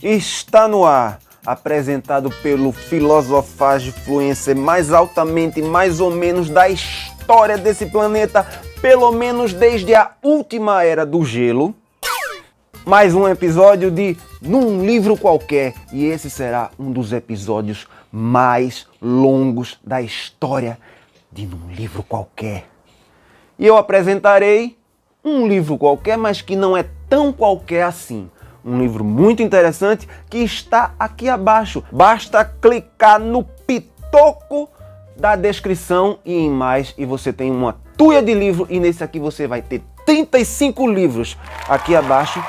Está no ar, apresentado pelo filosofage influencer mais altamente mais ou menos da história desse planeta, pelo menos desde a última era do gelo. Mais um episódio de Num Livro Qualquer, e esse será um dos episódios mais longos da história de Num Livro Qualquer. E eu apresentarei um livro qualquer, mas que não é tão qualquer assim. Um livro muito interessante que está aqui abaixo. Basta clicar no pitoco da descrição e em mais, e você tem uma tuia de livro, e nesse aqui você vai ter 35 livros aqui abaixo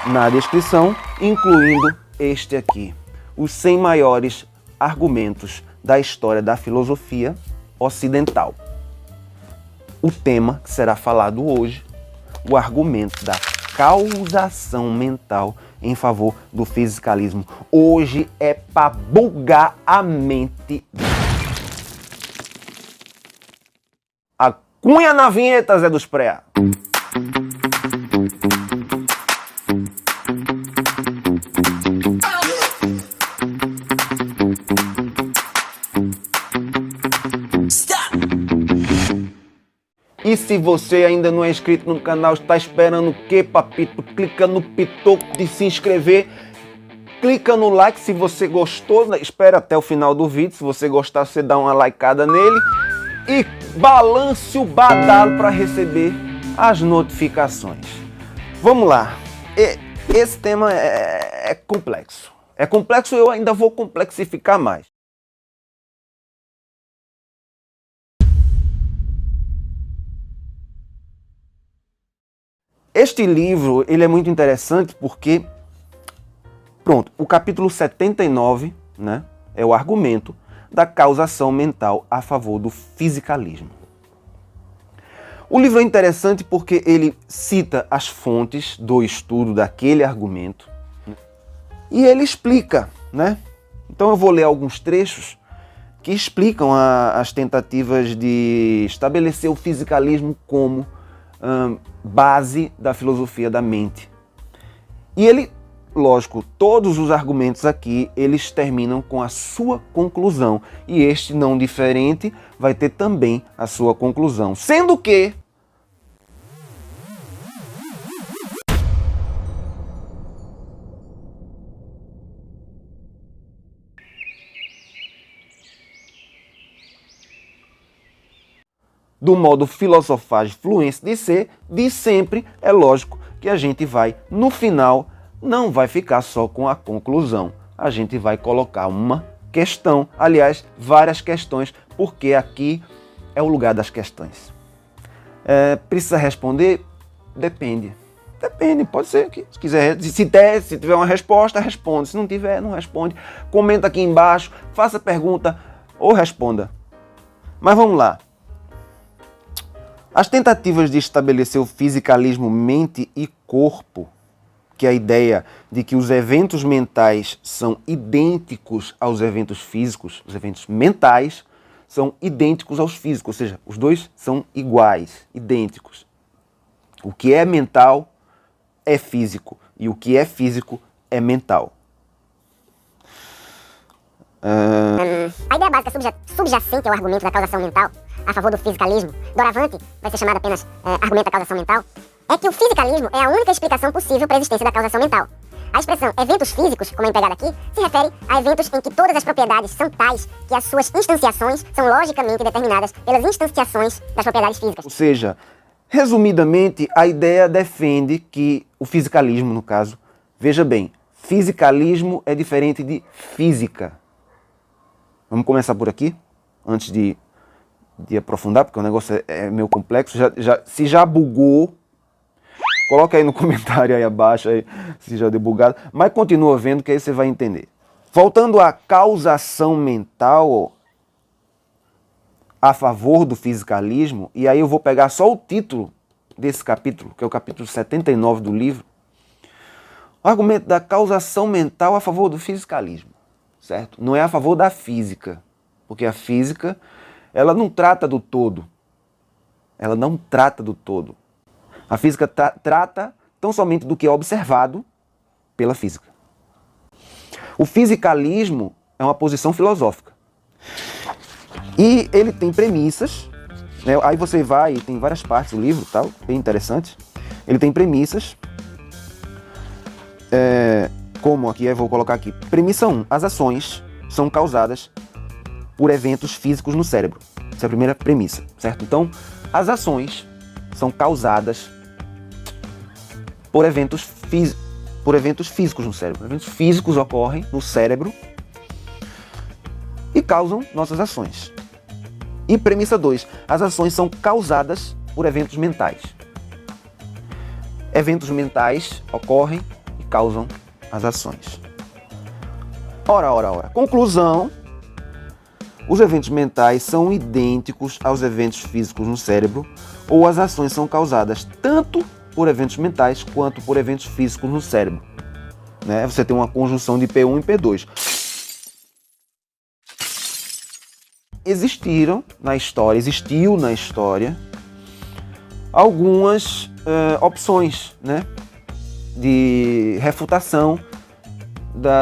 na descrição, incluindo este aqui, os 100 maiores argumentos da história da filosofia ocidental. O tema que será falado hoje, o argumento da causação mental em favor do fisicalismo. Hoje é para bugar a mente. A cunha na vinheta, Zé dos Preá. E se você ainda não é inscrito no canal, está esperando o quê, papito? Clica no pitoco de se inscrever, clica no like se você gostou, espera até o final do vídeo, se você gostar você dá uma likeada nele e balance o badalo para receber as notificações. Vamos lá, esse tema é complexo. É complexo, eu ainda vou complexificar mais. Este livro, ele é muito interessante porque, pronto, o capítulo 79, né, é o argumento da causação mental a favor do fisicalismo. O livro é interessante porque ele cita as fontes do estudo daquele argumento, né, e ele explica, né? Então eu vou ler alguns trechos que explicam as tentativas de estabelecer o fisicalismo como base da filosofia da mente. E ele, lógico, todos os argumentos aqui, eles terminam com a sua conclusão. E este, não diferente, vai ter também a sua conclusão. Sendo que do modo filosofagem fluência de ser, de sempre, é lógico que a gente vai, no final, não vai ficar só com a conclusão. A gente vai colocar uma questão, aliás, várias questões, porque aqui é o lugar das questões. Precisa responder? Depende. Depende, pode ser que se quiser, se tiver uma resposta, responde. Se não tiver, não responde. Comenta aqui embaixo, faça pergunta ou responda. Mas vamos lá. As tentativas de estabelecer o fisicalismo mente e corpo, que é a ideia de que os eventos mentais são idênticos aos eventos físicos, os eventos mentais são idênticos aos físicos, ou seja, os dois são iguais, idênticos. O que é mental é físico e o que é físico é mental. A ideia básica subjacente ao argumento da causação mental a favor do fisicalismo, doravante vai ser chamado apenas argumento da causação mental, é que o fisicalismo é a única explicação possível para a existência da causação mental. A expressão eventos físicos, como é empregada aqui, se refere a eventos em que todas as propriedades são tais que as suas instanciações são logicamente determinadas pelas instanciações das propriedades físicas. Ou seja, resumidamente, a ideia defende que o fisicalismo, no caso, veja bem, fisicalismo é diferente de física. Vamos começar por aqui, antes de aprofundar, porque o negócio é meio complexo. Se já bugou, coloca aí no comentário aí abaixo aí, se já deu bugado, mas continua vendo que aí você vai entender. Voltando à causação mental a favor do fisicalismo, e aí eu vou pegar só o título desse capítulo, que é o capítulo 79 do livro, o argumento da causação mental a favor do fisicalismo, certo? Não é a favor da física, porque a física, ela não trata do todo. Ela não trata do todo. A física trata tão somente do que é observado pela física. O fisicalismo é uma posição filosófica. E ele tem premissas, né? Aí você vai, tem várias partes do livro, tal, bem interessante. Ele tem premissas, como aqui, eu vou colocar aqui. Premissa 1, as ações são causadas por eventos físicos no cérebro. Essa é a primeira premissa, certo? Então, as ações são causadas por eventos físicos no cérebro. Eventos físicos ocorrem no cérebro e causam nossas ações. E premissa 2, as ações são causadas por eventos mentais. Eventos mentais ocorrem e causam as ações. Ora. Conclusão: os eventos mentais são idênticos aos eventos físicos no cérebro, ou as ações são causadas tanto por eventos mentais quanto por eventos físicos no cérebro. Né? Você tem uma conjunção de P1 e P2. Existiu na história, algumas opções, né, de refutação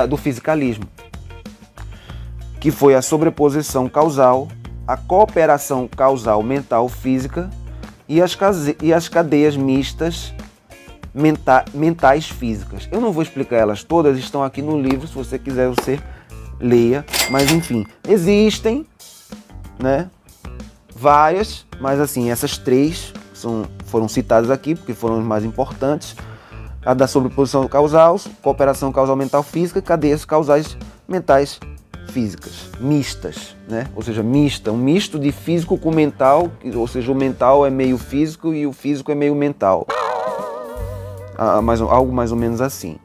do fisicalismo, que foi a sobreposição causal, a cooperação causal mental física e as cadeias mistas mentais físicas. Eu não vou explicar elas todas, estão aqui no livro, se você quiser você leia, mas enfim, existem, né, várias, mas assim, essas três foram citadas aqui porque foram as mais importantes: a da sobreposição causal, cooperação causal mental física, cadeias causais mentais físicas, mistas, né? Ou seja, um misto de físico com mental, ou seja, o mental é meio físico e o físico é meio mental. Algo mais ou menos assim.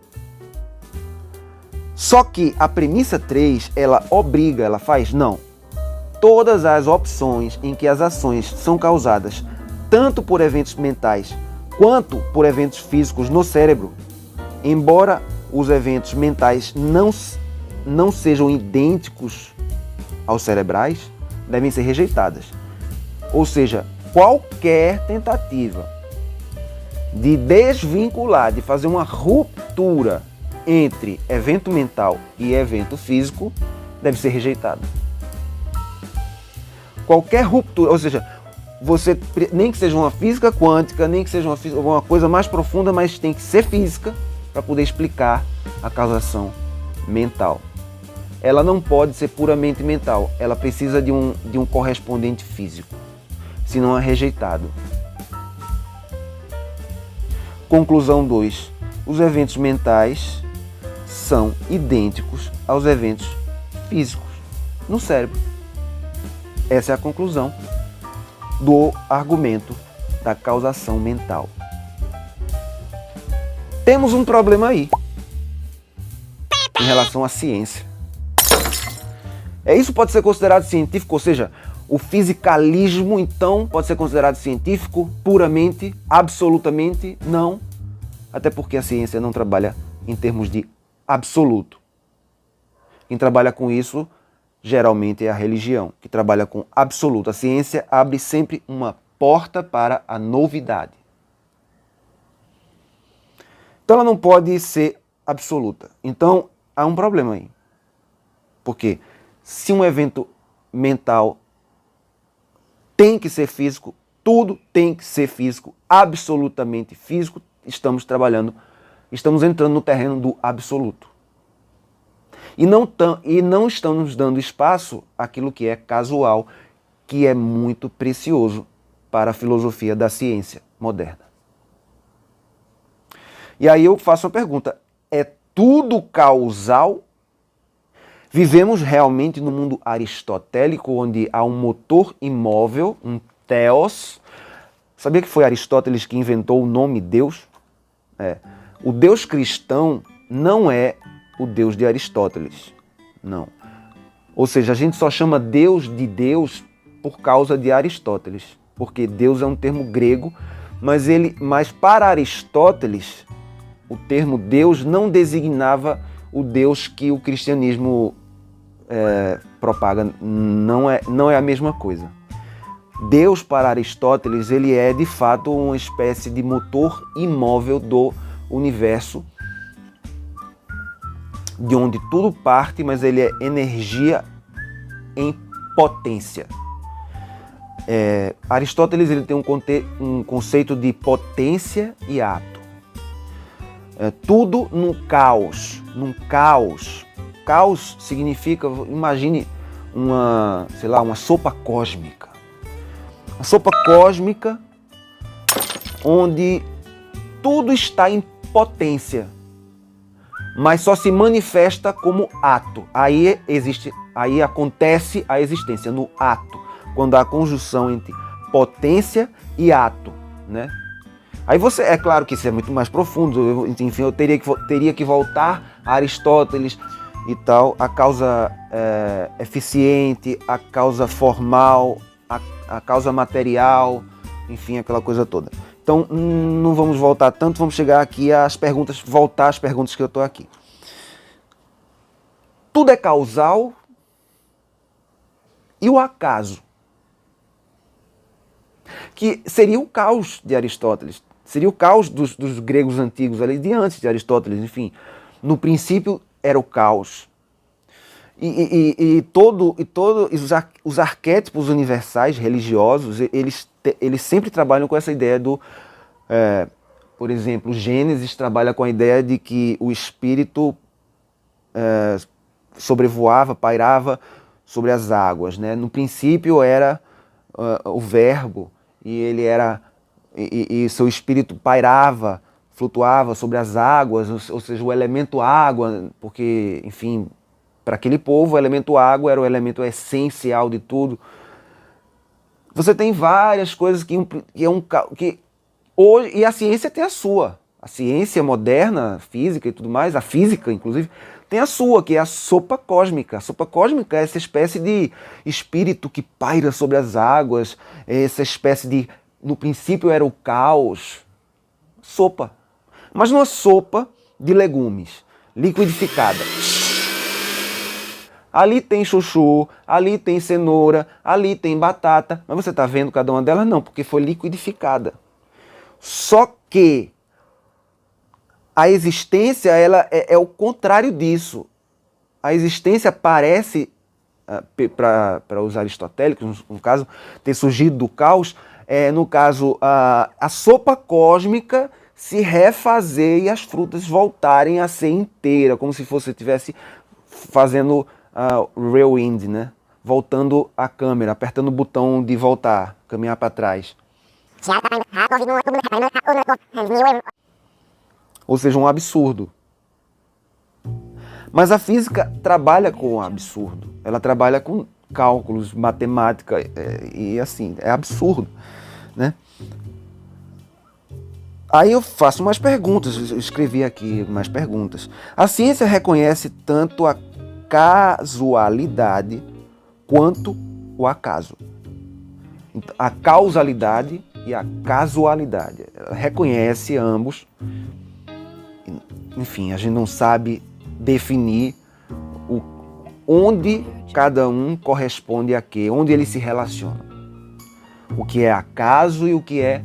Só que a premissa 3, ela faz, não. Todas as opções em que as ações são causadas tanto por eventos mentais quanto por eventos físicos no cérebro, embora os eventos mentais não sejam idênticos aos cerebrais, devem ser rejeitadas. Ou seja, qualquer tentativa de desvincular, de fazer uma ruptura entre evento mental e evento físico, deve ser rejeitada. Qualquer ruptura, ou seja, você nem que seja uma física quântica, nem que seja uma coisa mais profunda, mas tem que ser física para poder explicar a causação mental. Ela não pode ser puramente mental, ela precisa de um correspondente físico, senão é rejeitado. Conclusão 2. Os eventos mentais são idênticos aos eventos físicos no cérebro. Essa é a conclusão do argumento da causação mental. Temos um problema aí em relação à ciência. Isso pode ser considerado científico, ou seja, o fisicalismo então pode ser considerado científico puramente, absolutamente? Não, até porque a ciência não trabalha em termos de absoluto. Quem trabalha com isso geralmente é a religião, que trabalha com absoluto. A ciência abre sempre uma porta para a novidade. Então ela não pode ser absoluta. Então há um problema aí. Porque se um evento mental tem que ser físico, tudo tem que ser físico, absolutamente físico, estamos entrando no terreno do absoluto. E não estamos dando espaço àquilo que é casual, que é muito precioso para a filosofia da ciência moderna. E aí eu faço uma pergunta: é tudo causal? Vivemos realmente no mundo aristotélico, onde há um motor imóvel, um theos. Sabia que foi Aristóteles que inventou o nome Deus? O Deus cristão não é o Deus de Aristóteles, não. Ou seja, a gente só chama Deus de Deus por causa de Aristóteles, porque Deus é um termo grego, mas para Aristóteles o termo Deus não designava o Deus que o cristianismo propaga. Não é a mesma coisa. Deus para Aristóteles, ele é de fato uma espécie de motor imóvel do universo, de onde tudo parte, mas ele é energia em potência. Aristóteles ele tem um conceito de potência e ato. Tudo num caos. Caos significa, imagine uma sopa cósmica. Uma sopa cósmica onde tudo está em potência, mas só se manifesta como ato. Aí acontece a existência, no ato, quando há a conjunção entre potência e ato, né? Aí é claro que isso é muito mais profundo, enfim, eu teria que voltar a Aristóteles e tal, a causa eficiente, a causa formal, a causa material, enfim, aquela coisa toda. Então, não vamos voltar tanto, vamos chegar aqui voltar às perguntas que eu estou aqui. Tudo é causal e o acaso, que seria o caos de Aristóteles, seria o caos dos gregos antigos, ali de antes de Aristóteles, enfim. No princípio era o caos. E todos os arquétipos universais religiosos, eles sempre trabalham com essa ideia por exemplo, Gênesis trabalha com a ideia de que o espírito sobrevoava, pairava sobre as águas, né? No princípio era o verbo, e ele era e seu espírito pairava, flutuava sobre as águas, ou seja, o elemento água, porque, enfim, para aquele povo o elemento água era o elemento essencial de tudo. Você tem várias coisas que hoje, e a ciência tem a sua. A ciência moderna, física e tudo mais, a física inclusive, tem a sua, que é a sopa cósmica. A sopa cósmica é essa espécie de espírito que paira sobre as águas, essa espécie de, no princípio era o caos. Sopa. Mas uma sopa de legumes, liquidificada. Ali tem chuchu, ali tem cenoura, ali tem batata, mas você está vendo cada uma delas? Não, porque foi liquidificada. Só que a existência ela é o contrário disso. A existência parece, para os aristotélicos, no caso, ter surgido do caos, no caso, a sopa cósmica se refazer e as frutas voltarem a ser inteira, como se você estivesse fazendo rewind, né? Voltando a câmera, apertando o botão de voltar, caminhar para trás. Ou seja, um absurdo. Mas a física trabalha com o absurdo. Ela trabalha com cálculos, matemática, e assim, é absurdo, né? Aí eu faço mais perguntas, eu escrevi aqui mais perguntas. A ciência reconhece tanto a casualidade quanto o acaso. A causalidade e a casualidade. Ela reconhece ambos. Enfim, a gente não sabe definir onde cada um corresponde a quê, onde eles se relacionam. O que é acaso e o que é...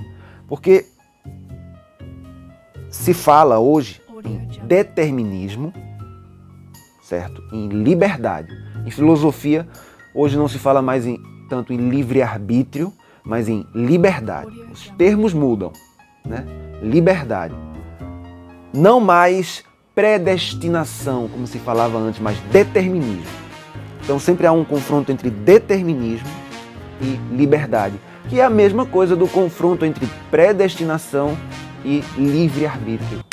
Porque se fala hoje em determinismo, certo? Em liberdade. Em filosofia, hoje não se fala mais tanto em livre-arbítrio, mas em liberdade. Os termos mudam, né? Liberdade. Não mais predestinação, como se falava antes, mas determinismo. Então sempre há um confronto entre determinismo e liberdade, que é a mesma coisa do confronto entre predestinação e livre-arbítrio.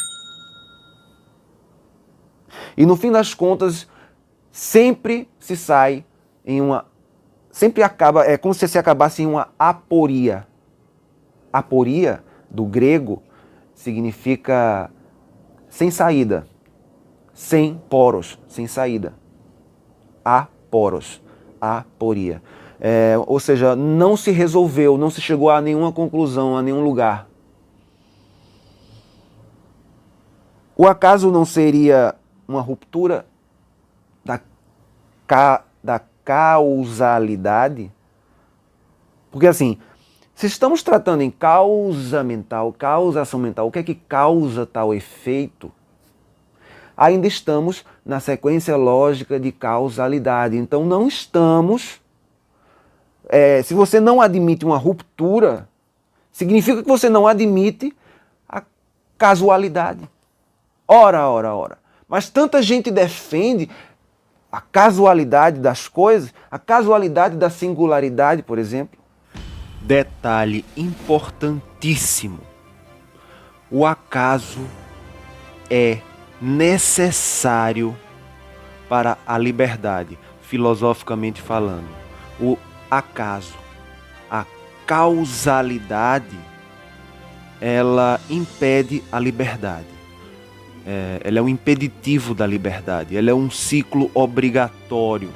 E no fim das contas, sempre se sai em uma... Sempre acaba, é como se acabasse em uma aporia. Aporia, do grego, significa sem saída, sem poros, sem saída. Aporos, aporia. Ou seja, não se resolveu, não se chegou a nenhuma conclusão, a nenhum lugar. O acaso não seria uma ruptura da causalidade? Porque assim, se estamos tratando em causa mental, causação mental, o que é que causa tal efeito? ainda estamos na sequência lógica de causalidade. Então não estamos... se você não admite uma ruptura, significa que você não admite a casualidade. Ora. Mas tanta gente defende a casualidade das coisas, a casualidade da singularidade, por exemplo. Detalhe importantíssimo. O acaso é necessário para a liberdade, filosoficamente falando. O acaso, a causalidade, ela impede a liberdade. Ela é um impeditivo da liberdade. Ela é um ciclo obrigatório.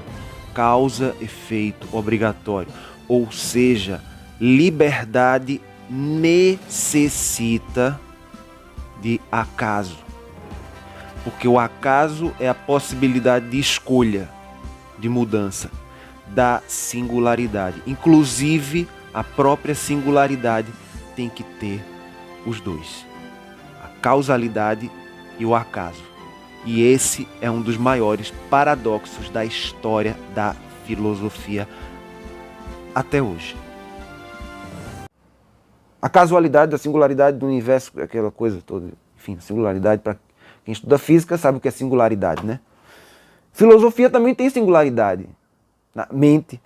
Causa, efeito, obrigatório. Ou seja, liberdade necessita de acaso. Porque o acaso é a possibilidade de escolha, de mudança, da singularidade. Inclusive, a própria singularidade tem que ter os dois. A causalidade e o acaso. E esse é um dos maiores paradoxos da história da filosofia até hoje. A casualidade da singularidade do universo, aquela coisa toda, enfim, singularidade, para quem estuda física sabe o que é singularidade, né? Filosofia também tem singularidade. Na mente,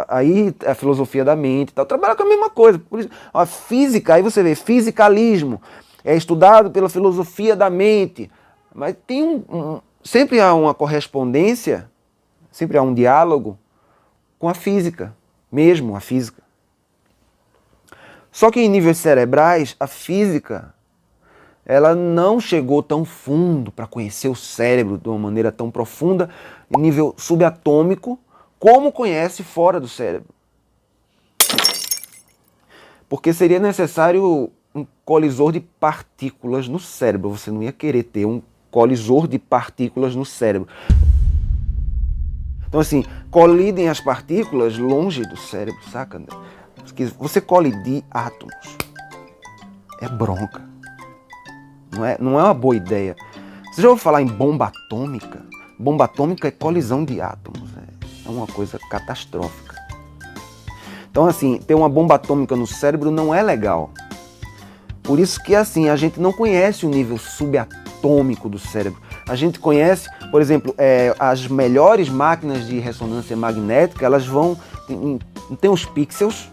aí a filosofia da mente, tal, trabalha com a mesma coisa. Por isso, a física, aí você vê, fisicalismo, é estudado pela filosofia da mente, mas tem sempre há uma correspondência, sempre há um diálogo com a física, mesmo a física. Só que em níveis cerebrais, a física, ela não chegou tão fundo para conhecer o cérebro de uma maneira tão profunda, em nível subatômico, como conhece fora do cérebro. Porque seria necessário um colisor de partículas no cérebro. Você não ia querer ter um colisor de partículas no cérebro. Então assim, colidem as partículas longe do cérebro, saca? Você colidir átomos é bronca. Não é uma boa ideia. Você já ouviu falar em bomba atômica? Bomba atômica é colisão de átomos. É uma coisa catastrófica. Então assim, ter uma bomba atômica no cérebro não é legal. Por isso que assim, a gente não conhece o nível subatômico do cérebro. A gente conhece, por exemplo, as melhores máquinas de ressonância magnética, elas vão... Tem os pixels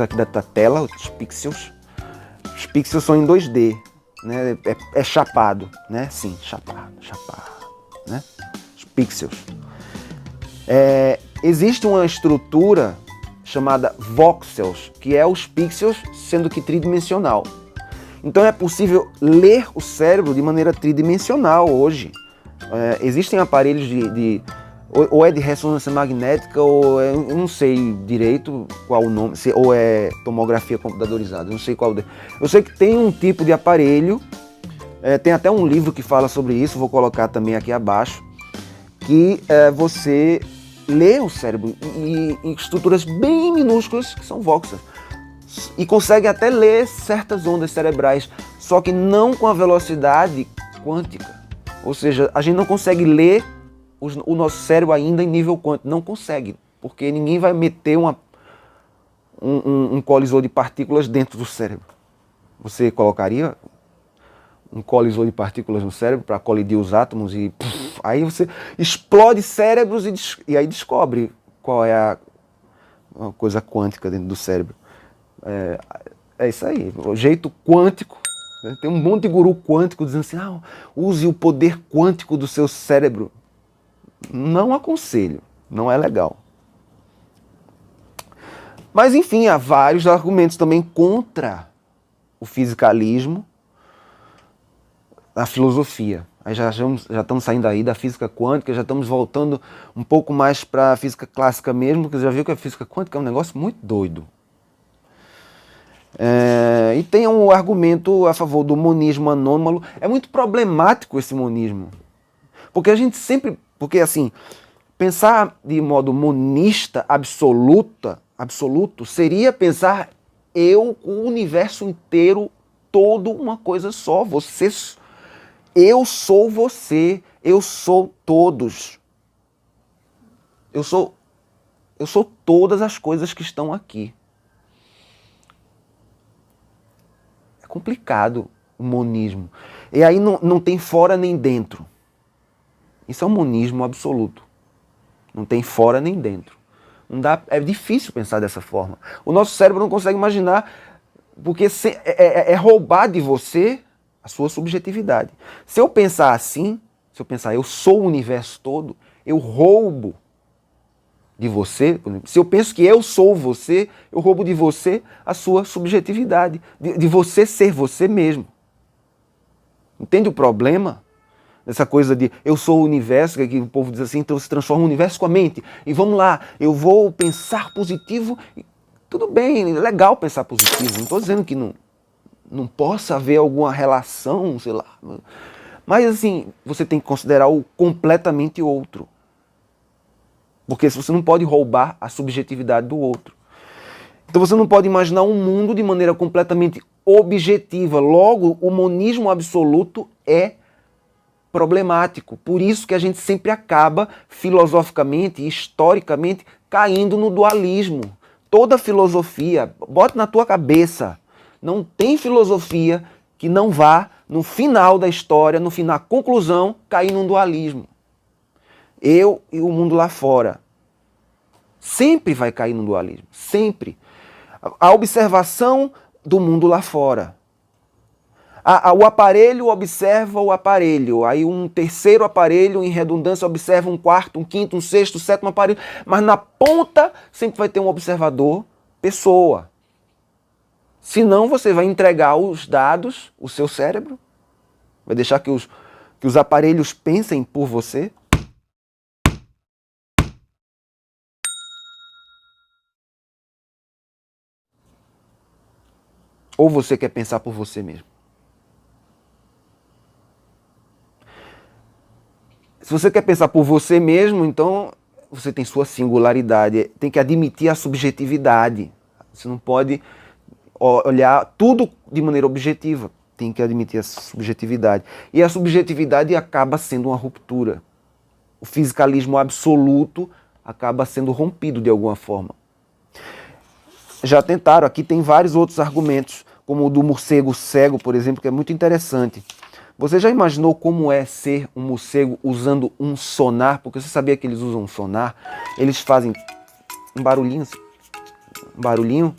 aqui da tela, os pixels. Os pixels são em 2D, né? É chapado, né? Sim, chapado, né? Os pixels. Existe uma estrutura chamada voxels, que é os pixels, sendo que tridimensional. Então é possível ler o cérebro de maneira tridimensional hoje. Existem aparelhos ou é de ressonância magnética, ou eu não sei direito qual o nome, ou é tomografia computadorizada, não sei qual. Eu sei que tem um tipo de aparelho, tem até um livro que fala sobre isso, vou colocar também aqui abaixo, que você lê o cérebro em estruturas bem minúsculas, que são voxels, e consegue até ler certas ondas cerebrais, só que não com a velocidade quântica. Ou seja, a gente não consegue ler o nosso cérebro ainda em nível quântico. Não consegue, porque ninguém vai meter um colisor de partículas dentro do cérebro. Você colocaria um colisor de partículas no cérebro para colidir os átomos e aí você explode cérebros e aí descobre qual é a coisa quântica dentro do cérebro. É isso aí, o jeito quântico. Tem um monte de guru quântico dizendo assim, use o poder quântico do seu cérebro. Não aconselho, não é legal. Mas enfim, há vários argumentos também contra o fisicalismo na filosofia. Aí já estamos saindo aí da física quântica, já estamos voltando um pouco mais para a física clássica mesmo, porque você já viu que a física quântica é um negócio muito doido. E tem um argumento a favor do monismo anômalo. É muito problemático esse monismo. Porque a gente sempre... Porque assim, pensar de modo monista absoluto seria pensar o universo inteiro, todo uma coisa só. Você... Eu sou você, eu sou todos. Eu sou todas as coisas que estão aqui. É complicado o monismo. E aí não tem fora nem dentro. Isso é um monismo absoluto. Não tem fora nem dentro. Não dá, é difícil pensar dessa forma. O nosso cérebro não consegue imaginar, porque é roubar de você a sua subjetividade. Se eu pensar assim, se eu pensar eu sou o universo todo, eu roubo de você. Se eu penso que eu sou você, eu roubo de você a sua subjetividade, de você ser você mesmo. Entende o problema? Essa coisa de eu sou o universo, que o povo diz assim, então se transforma o universo com a mente. E vamos lá, eu vou pensar positivo. Tudo bem, é legal pensar positivo. Não estou dizendo que não possa haver alguma relação, sei lá. Mas assim, você tem que considerar o completamente outro. Porque você não pode roubar a subjetividade do outro. Então você não pode imaginar um mundo de maneira completamente objetiva. Logo, o monismo absoluto é problemático. Por isso que a gente sempre acaba, filosoficamente e historicamente, caindo no dualismo. Toda filosofia, bota na tua cabeça, não tem filosofia que não vá, no final da história, na conclusão, cair num dualismo. Eu e o mundo lá fora. Sempre vai cair num dualismo. Sempre. A observação do mundo lá fora. O aparelho observa o aparelho, aí um terceiro aparelho em redundância observa um quarto, um quinto, um sexto, um sétimo aparelho, mas na ponta sempre vai ter um observador, pessoa. Senão você vai entregar os dados, o seu cérebro, vai deixar que os aparelhos pensem por você. Ou você quer pensar por você mesmo? Se você quer pensar por você mesmo, então você tem sua singularidade, tem que admitir a subjetividade. Você não pode olhar tudo de maneira objetiva, tem que admitir a subjetividade. E a subjetividade acaba sendo uma ruptura. O fisicalismo absoluto acaba sendo rompido de alguma forma. Já tentaram, aqui tem vários outros argumentos, como o do morcego cego, por exemplo, que é muito interessante. Você já imaginou como é ser um morcego usando um sonar? Porque você sabia que eles usam um sonar? Eles fazem um barulhinho,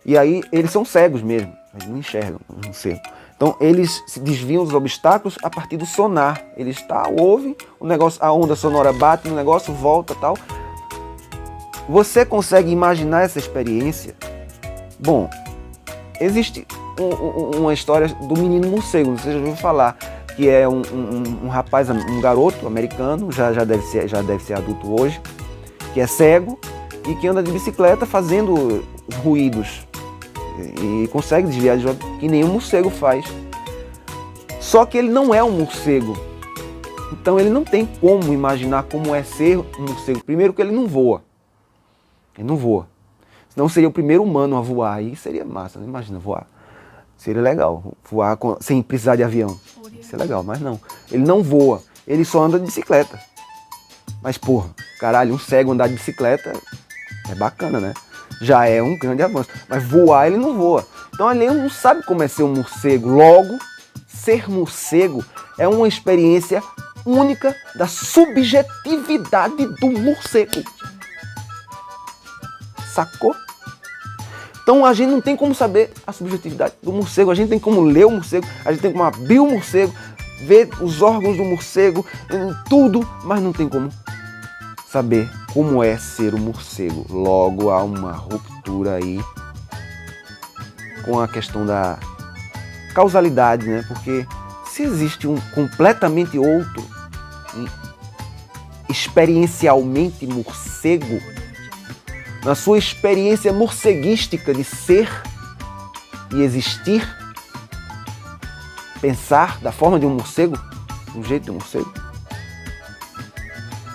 e aí eles são cegos mesmo, eles não enxergam o morcego. Então eles se desviam dos obstáculos a partir do sonar. Eles ouvem o negócio, a onda sonora bate no negócio, volta e tal. Você consegue imaginar essa experiência? Bom, existe uma história do menino morcego, você já ouviu falar, que é um rapaz, um garoto americano, já deve ser adulto hoje, que é cego e que anda de bicicleta fazendo ruídos e consegue desviar de jogo que nem um morcego faz. Só que ele não é um morcego, então ele não tem como imaginar como é ser um morcego. Primeiro que ele não voa. Ele não voa. Senão seria o primeiro humano a voar. Aí seria massa, né? Imagina voar. Seria legal. Voar sem precisar de avião. Isso é legal, mas não. Ele não voa. Ele só anda de bicicleta. Mas, porra, caralho, um cego andar de bicicleta é bacana, né? Já é um grande avanço. Mas voar, ele não voa. Então, ele não sabe como é ser um morcego. Logo, ser morcego é uma experiência única da subjetividade do morcego. Sacou? Então a gente não tem como saber a subjetividade do morcego, a gente tem como ler o morcego, a gente tem como abrir o morcego, ver os órgãos do morcego, tudo, mas não tem como saber como é ser o morcego. Logo há uma ruptura aí com a questão da causalidade, né? Porque se existe um completamente outro, experiencialmente morcego, na sua experiência morceguística de ser e existir, pensar da forma de um morcego, do jeito de um morcego,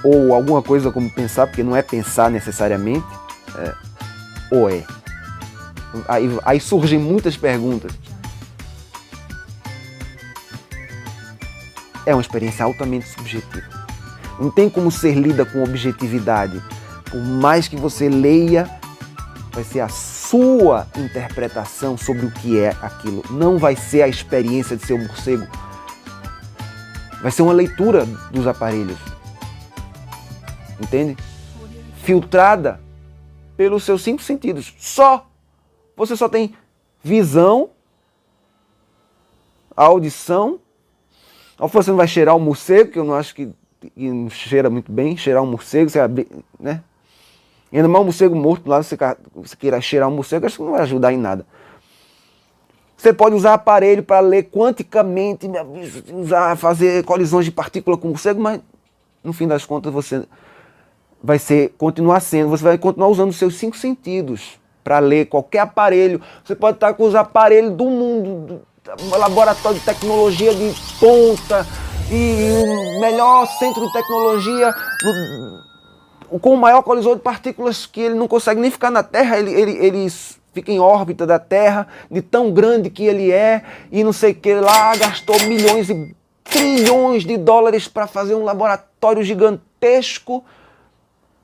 ou alguma coisa como pensar, porque não é pensar necessariamente, ou é. Aí surgem muitas perguntas. é uma experiência altamente subjetiva. Não tem como ser lida com objetividade. Por mais que você leia, vai ser a sua interpretação sobre o que é aquilo. Não vai ser a experiência de ser um morcego. Vai ser uma leitura dos aparelhos. Entende? Filtrada pelos seus 5 sentidos. Você só tem visão, audição. Você não vai cheirar um morcego, que eu não acho que não cheira muito bem. Cheirar um morcego, você abrir, né? E ainda mais um morcego morto lá, você queira cheirar um morcego, acho que não vai ajudar em nada. Você pode usar aparelho para ler quanticamente, fazer colisões de partícula com o morcego, mas no fim das contas você vai continuar usando os seus 5 sentidos para ler qualquer aparelho. Você pode estar com os aparelhos do mundo, laboratório de tecnologia de ponta e o melhor centro de tecnologia com o maior colisor de partículas que ele não consegue nem ficar na Terra, ele fica em órbita da Terra, de tão grande que ele é, e não sei o que lá, gastou milhões e trilhões de dólares para fazer um laboratório gigantesco,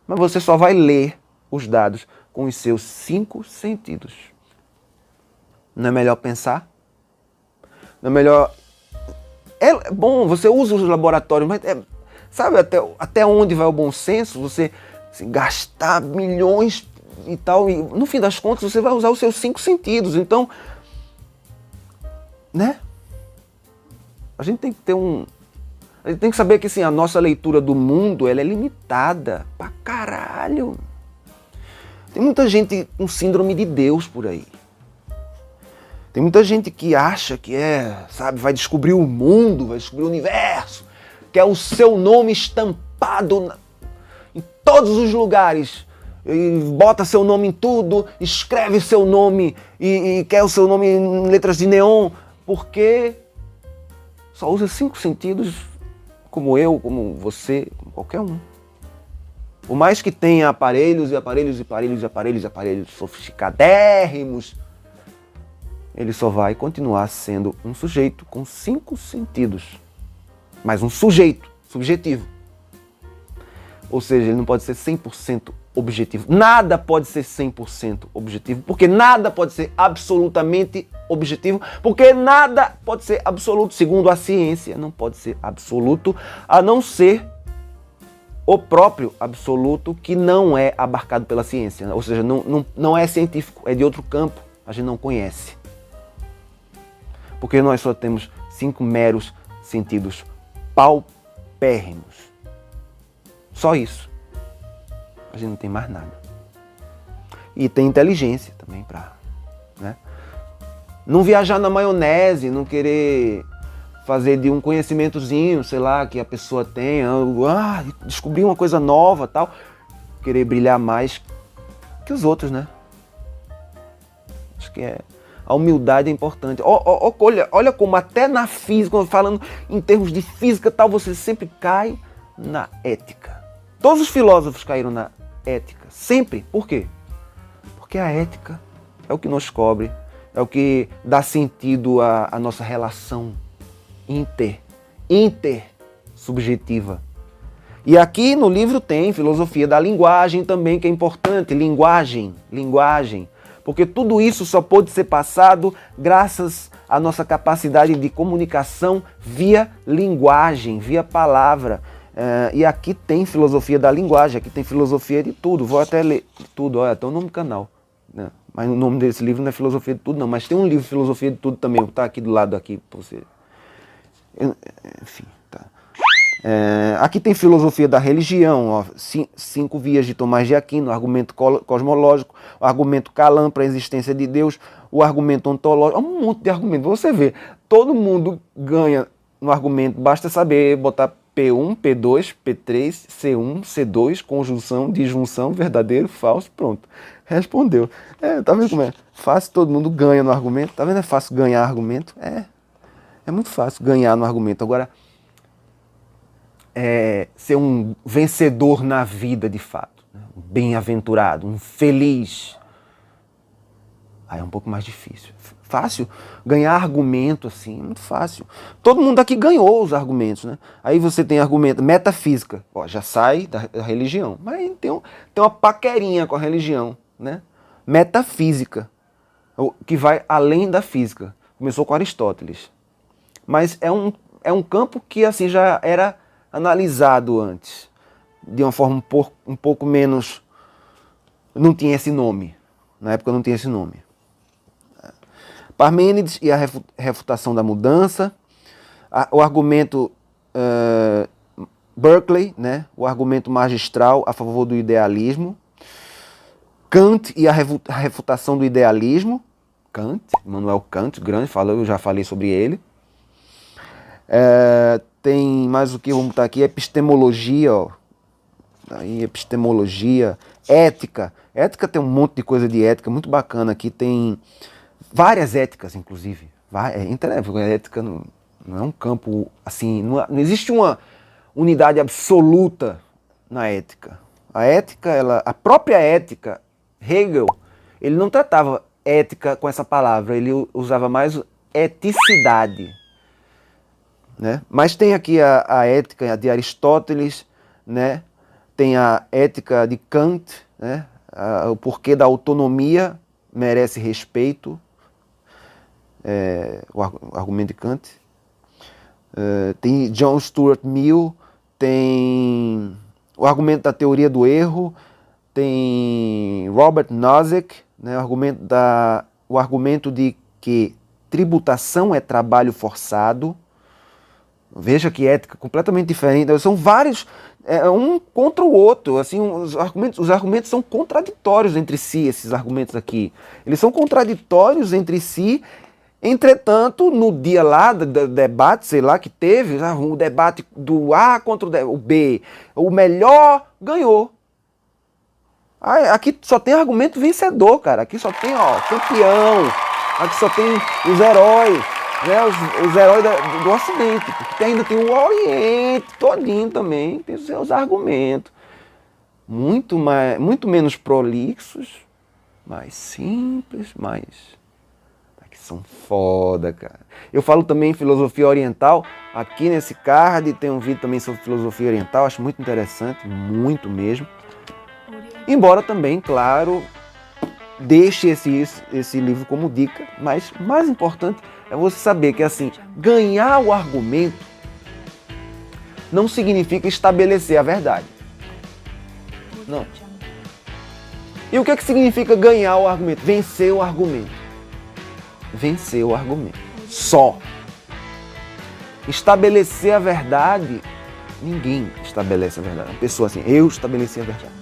mas você só vai ler os dados com os seus 5 sentidos. Não é melhor pensar? Não é melhor... É bom, você usa os laboratórios, mas sabe até onde vai o bom senso? Você gastar milhões e tal, e no fim das contas você vai usar os seus 5 sentidos. Então, né? A gente tem que ter a gente tem que saber que assim, a nossa leitura do mundo ela é limitada pra caralho. Tem muita gente com síndrome de Deus por aí. Tem muita gente que acha que vai descobrir o mundo, vai descobrir o universo, quer o seu nome estampado em todos os lugares, e bota seu nome em tudo, escreve seu nome e quer o seu nome em letras de neon, porque só usa 5 sentidos, como eu, como você, como qualquer um. Por mais que tenha aparelhos sofisticadérrimos, ele só vai continuar sendo um sujeito com 5 sentidos. Mas um sujeito subjetivo. Ou seja, ele não pode ser 100% objetivo. Nada pode ser 100% objetivo, porque nada pode ser absolutamente objetivo, porque nada pode ser absoluto. Segundo a ciência, não pode ser absoluto, a não ser o próprio absoluto, que não é abarcado pela ciência. Ou seja, não é científico, é de outro campo, a gente não conhece. Porque nós só temos 5 meros sentidos paupérrimos. Só isso. A gente não tem mais nada. E tem inteligência também para, né? Não viajar na maionese, não querer fazer de um conhecimentozinho, sei lá, que a pessoa tenha, descobrir uma coisa nova, tal, querer brilhar mais que os outros, né? Acho que a humildade é importante. Olha como até na física, falando em termos de física, tal, você sempre cai na ética. Todos os filósofos caíram na ética, sempre. Por quê? Porque a ética é o que nos cobre, é o que dá sentido à nossa relação intersubjetiva. E aqui no livro tem filosofia da linguagem também, que é importante. Linguagem. Porque tudo isso só pode ser passado graças à nossa capacidade de comunicação via linguagem, via palavra. E aqui tem filosofia da linguagem, aqui tem filosofia de tudo. Vou até ler tudo, olha, tem o nome do canal, né? Mas o nome desse livro não é filosofia de tudo não, mas tem um livro filosofia de tudo também, está aqui do lado aqui para você. Enfim, tá. Aqui tem filosofia da religião, ó, 5 vias de Tomás de Aquino, o argumento cosmológico, o argumento Calam para a existência de Deus, o argumento ontológico, um monte de argumentos. Você vê, todo mundo ganha no argumento, basta saber botar P1, P2, P3, C1, C2, conjunção, disjunção, verdadeiro, falso, pronto. Respondeu. Tá vendo como é? Fácil, todo mundo ganha no argumento. Tá vendo? É fácil ganhar argumento? É muito fácil ganhar no argumento. Agora, ser um vencedor na vida de fato, né? Um bem-aventurado, um feliz, aí é um pouco mais difícil. fácil ganhar argumento assim, muito fácil. Todo mundo aqui ganhou os argumentos, né? Aí você tem argumento, metafísica, ó, já sai da religião, mas tem uma paquerinha com a religião, né? Metafísica, que vai além da física. Começou com Aristóteles. Mas é um campo que assim já era analisado antes, de uma forma um pouco menos... Não tinha esse nome. Na época não tinha esse nome. Parmênides e a refutação da mudança. O argumento Berkeley, né? O argumento magistral a favor do idealismo. Kant e a refutação do idealismo. Kant, Immanuel Kant, grande, eu já falei sobre ele. Tem mais o que vamos botar aqui, epistemologia, ó. Aí, epistemologia, ética. Ética tem um monte de coisa de ética muito bacana aqui, tem várias éticas, inclusive. Ética não é um campo assim, não existe uma unidade absoluta na ética. A ética, a própria ética, Hegel, ele não tratava ética com essa palavra, ele usava mais eticidade. Né? Mas tem aqui a ética de Aristóteles, né? Tem a ética de Kant, né? O porquê da autonomia merece respeito, o argumento de Kant. Tem John Stuart Mill, tem o argumento da teoria do erro, tem Robert Nozick, né? O argumento de que tributação é trabalho forçado. Veja que ética completamente diferente. São vários, um contra o outro. Assim, os argumentos são contraditórios entre si, esses argumentos aqui. Eles são contraditórios entre si. Entretanto, no dia lá do debate, sei lá, que teve, o debate do A contra o B, o melhor ganhou. Aqui só tem argumento vencedor, cara. Aqui só tem, campeão. Aqui só tem os heróis. Né, os heróis do Ocidente, porque ainda tem o Oriente todinho também, tem os seus argumentos, muito menos prolixos, mais simples, que são foda, cara. Eu falo também em filosofia oriental, aqui nesse card tem um vídeo também sobre filosofia oriental, acho muito interessante, muito mesmo, embora também, claro, deixe esse livro como dica, mas mais importante é você saber que assim, ganhar o argumento não significa estabelecer a verdade. Não. E o que significa ganhar o argumento? Vencer o argumento. Vencer o argumento. Só. Estabelecer a verdade, ninguém estabelece a verdade. Uma pessoa assim, eu estabeleci a verdade.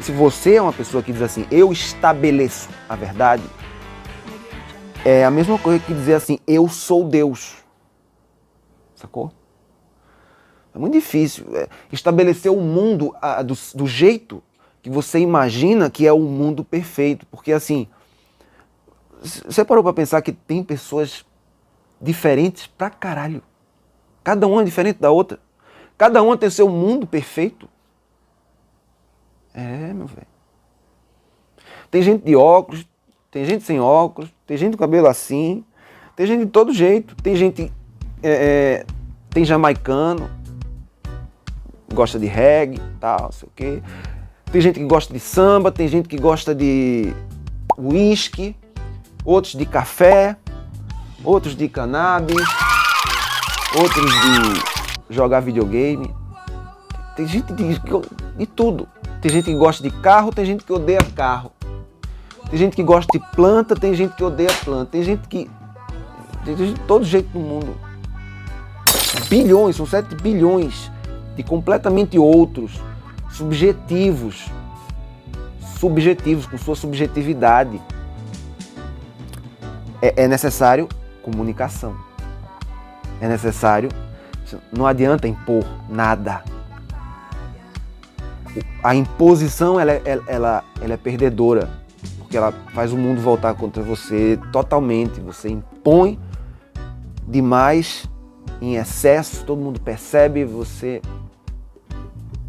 Se você é uma pessoa que diz assim, eu estabeleço a verdade, é a mesma coisa que dizer assim, eu sou Deus. Sacou? É muito difícil estabelecer o mundo do jeito que você imagina que é o mundo perfeito. Porque assim, você parou pra pensar que tem pessoas diferentes pra caralho. Cada uma é diferente da outra. Cada uma tem o seu mundo perfeito. Meu velho. Tem gente de óculos, tem gente sem óculos, tem gente com cabelo assim, tem gente de todo jeito, tem gente, tem jamaicano, gosta de reggae, tal, não sei o quê. Tem gente que gosta de samba, tem gente que gosta de uísque, outros de café, outros de cannabis, outros de jogar videogame. Tem gente de tudo. Tem gente que gosta de carro, tem gente que odeia carro. Tem gente que gosta de planta, tem gente que odeia planta. Tem gente que... Tem gente de todo jeito no mundo. Bilhões, são 7 bilhões de completamente outros, subjetivos, com sua subjetividade. É necessário comunicação. É necessário... Não adianta impor nada. A imposição ela é perdedora, porque ela faz o mundo voltar contra você totalmente. Você impõe demais, em excesso, todo mundo percebe, você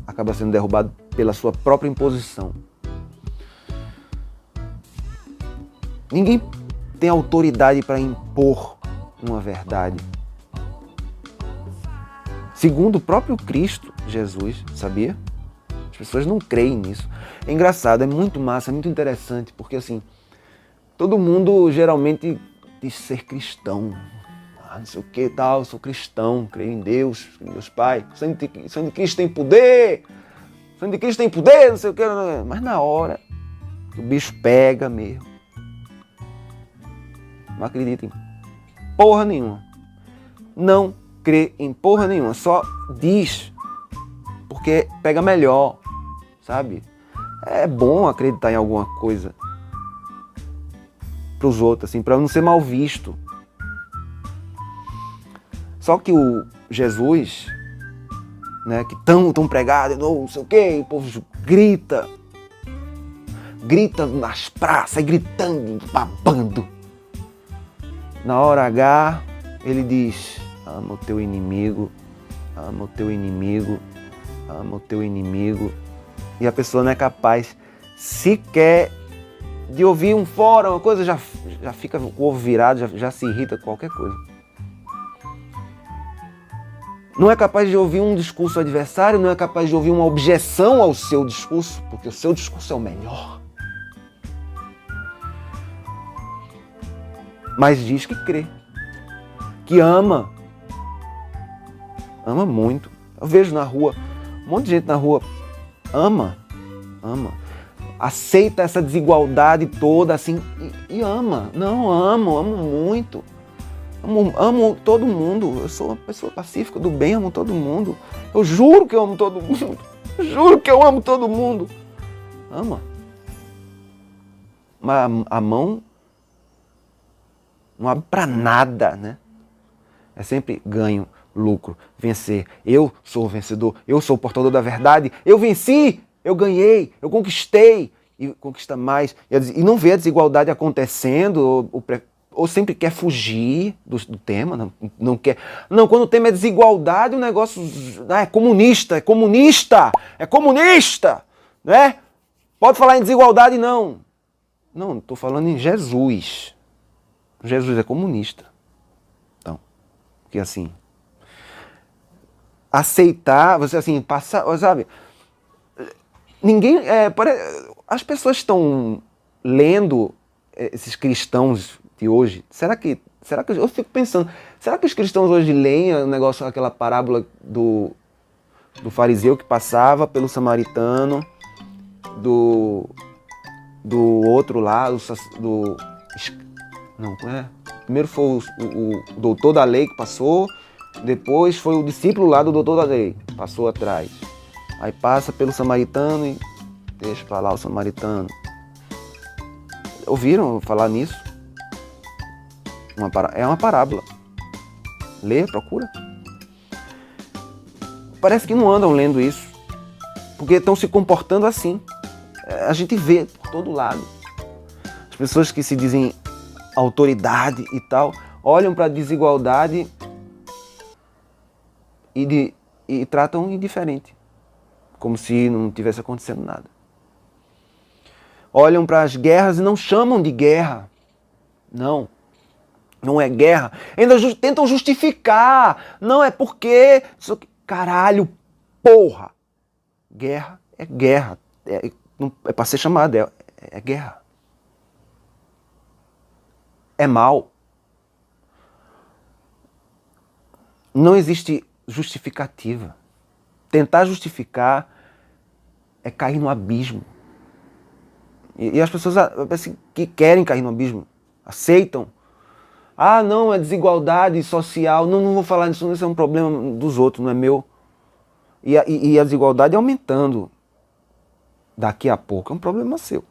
acaba sendo derrubado pela sua própria imposição. Ninguém tem autoridade para impor uma verdade. Segundo o próprio Cristo Jesus, sabia? As pessoas não creem nisso. É engraçado, é muito massa, é muito interessante, porque assim, todo mundo geralmente diz ser cristão. Não sei o que tal, sou cristão, creio em Deus Pai. O sangue de Cristo tem poder, o sangue de Cristo tem poder, não sei o que. Mas na hora que o bicho pega mesmo, não acredita em porra nenhuma. Não crê em porra nenhuma, só diz porque pega melhor, sabe? É bom acreditar em alguma coisa para os outros, assim, para não ser mal visto. Só que o Jesus, né, que tão pregado, não sei o quê, o povo grita nas praças, gritando, babando. Na hora H, ele diz: ama o teu inimigo, ama o teu inimigo, ama o teu inimigo. E a pessoa não é capaz sequer de ouvir um fora, uma coisa, já fica com o ovo virado, já se irrita com qualquer coisa. Não é capaz de ouvir um discurso adversário, não é capaz de ouvir uma objeção ao seu discurso, porque o seu discurso é o melhor. Mas diz que crê, que ama muito. Eu vejo na rua, um monte de gente na rua ama, aceita essa desigualdade toda assim e ama. Não, amo muito. Amo todo mundo. Eu sou uma pessoa pacífica, do bem, amo todo mundo. Eu juro que eu amo todo mundo. Juro que eu amo todo mundo. Ama. Mas a mão não abre para nada, né? É sempre ganho, lucro, vencer. Eu sou o vencedor, eu sou o portador da verdade. Eu venci, eu ganhei, eu conquistei. E conquista mais. E não vê a desigualdade acontecendo, ou sempre quer fugir do tema, não quer. Não, quando o tema é desigualdade, o negócio é comunista, né? Pode falar em desigualdade, não. Não, estou falando em Jesus. Jesus é comunista. Então, porque assim, aceitar, você assim, passar, sabe? Ninguém, as pessoas estão lendo esses cristãos de hoje. Será que eu fico pensando, será que os cristãos hoje leem o negócio, aquela parábola do fariseu que passava pelo samaritano, do outro lá, primeiro foi o doutor da lei que passou, depois foi o discípulo lá do doutor da lei, passou atrás. Aí passa pelo samaritano e deixa pra lá o samaritano. Ouviram falar nisso? É uma parábola. Lê, procura. Parece que não andam lendo isso, porque estão se comportando assim. A gente vê por todo lado. As pessoas que se dizem autoridade e tal, olham para a desigualdade e tratam indiferente, como se não tivesse acontecendo nada. Olham para as guerras e não chamam de guerra. Não é guerra. Ainda tentam justificar. Não, é porque... Caralho, porra. Guerra é guerra. É para ser chamada, é guerra. É mal. Não existe justificativa. Tentar justificar é cair no abismo. E as pessoas assim, que querem cair no abismo, aceitam. Ah, não, é desigualdade social. Não vou falar disso, isso é um problema dos outros, não é meu. E a desigualdade aumentando daqui a pouco é um problema seu.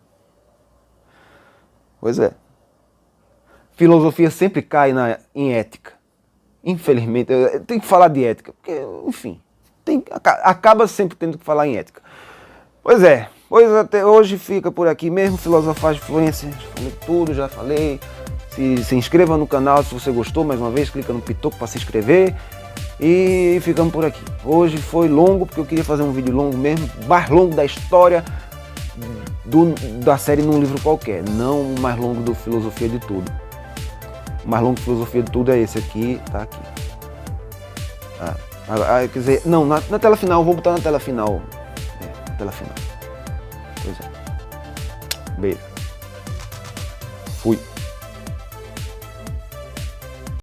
Pois é. Filosofia sempre cai em ética. Infelizmente, eu tenho que falar de ética, porque, enfim, acaba sempre tendo que falar em ética. Pois é, até hoje fica por aqui mesmo, Filosofagem Influencer, falei tudo, já falei. Se inscreva no canal se você gostou, mais uma vez, clica no pitoco para se inscrever. E ficamos por aqui. Hoje foi longo, porque eu queria fazer um vídeo longo mesmo, mais longo da história da série num livro qualquer, não o mais longo do Filosofia de Tudo. O mais longo de Filosofia de Tudo é esse aqui, tá aqui. Quer dizer, não, na tela final, vou botar na tela final. Na tela final. Pois é. Beijo. Fui.